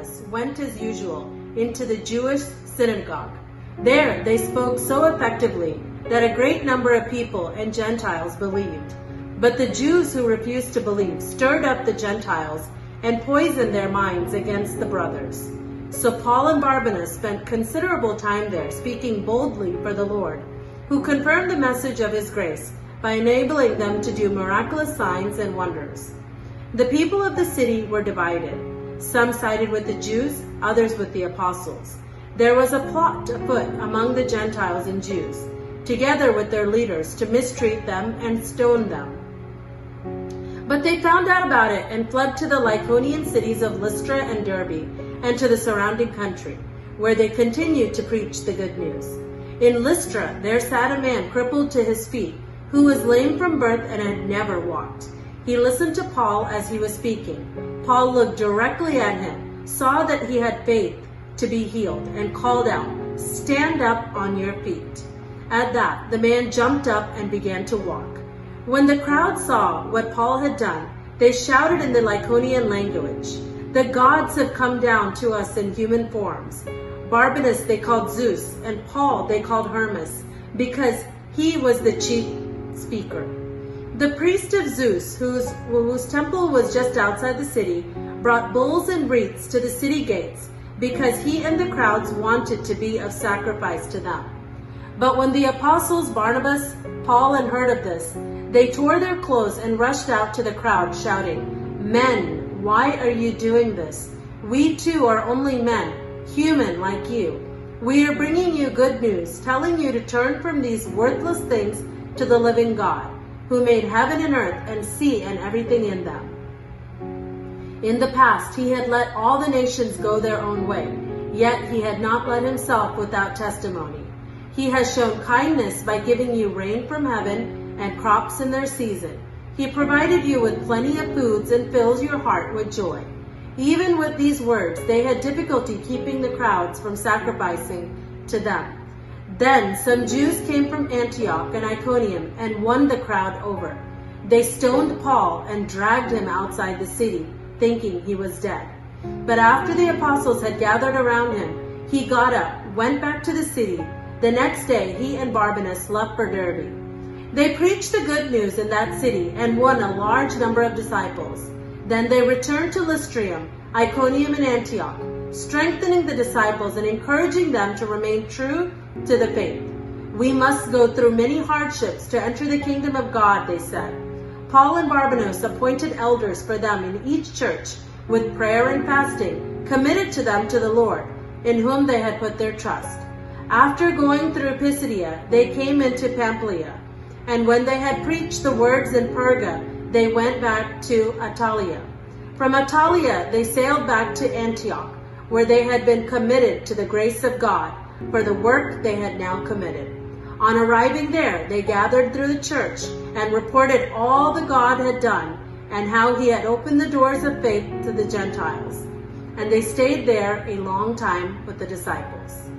Barnabas went as usual into the Jewish synagogue. There they spoke so effectively that a great number of people and Gentiles believed. But the Jews who refused to believe stirred up the Gentiles and poisoned their minds against the brothers. So Paul and Barnabas spent considerable time there, speaking boldly for the Lord, who confirmed the message of his grace by enabling them to do miraculous signs and wonders. The people of the city were divided. Some sided with the Jews, others with the apostles. There was a plot afoot among the Gentiles and Jews, together with their leaders, to mistreat them and stone them. But they found out about it and fled to the Lycaonian cities of Lystra and Derbe and to the surrounding country, where they continued to preach the good news. In Lystra there sat a man crippled to his feet, who was lame from birth and had never walked. He listened to Paul as he was speaking. Paul looked directly at him, saw that he had faith to be healed, and called out, "Stand up on your feet." At that, the man jumped up and began to walk. When the crowd saw what Paul had done, they shouted in the Lycaonian language, "The gods have come down to us in human forms." Barnabas they called Zeus, and Paul they called Hermes, because he was the chief speaker. The priest of Zeus, whose temple was just outside the city, brought bulls and wreaths to the city gates, because he and the crowds wanted to be of sacrifice to them. But when the apostles Barnabas, Paul, and heard of this, they tore their clothes and rushed out to the crowd, shouting, "Men, why are you doing this? We too are only men, human like you. We are bringing you good news, telling you to turn from these worthless things to the living God, who made heaven and earth and sea and everything in them. In the past he had let all the nations go their own way, yet he had not let himself without testimony. He has shown kindness by giving you rain from heaven and crops in their season. He provided you with plenty of foods and fills your heart with joy." Even with these words, they had difficulty keeping the crowds from sacrificing to them. Then some Jews came from Antioch and Iconium and won the crowd over. They stoned Paul and dragged him outside the city, thinking he was dead. But after the apostles had gathered around him, he got up, went back to the city. The next day he and Barnabas left for Derbe. They preached the good news in that city and won a large number of disciples. Then they returned to Lystra, Iconium, and Antioch, strengthening the disciples and encouraging them to remain true to the faith. "We must go through many hardships to enter the kingdom of God," they said. Paul and Barnabas appointed elders for them in each church with prayer and fasting, committed to them to the Lord, in whom they had put their trust. After going through Pisidia, they came into Pamphylia, and when they had preached the words in Perga, they went back to Attalia. From Attalia they sailed back to Antioch, where they had been committed to the grace of God for the work they had now committed. On arriving there, they gathered through the church and reported all that God had done and how he had opened the doors of faith to the Gentiles. And they stayed there a long time with the disciples.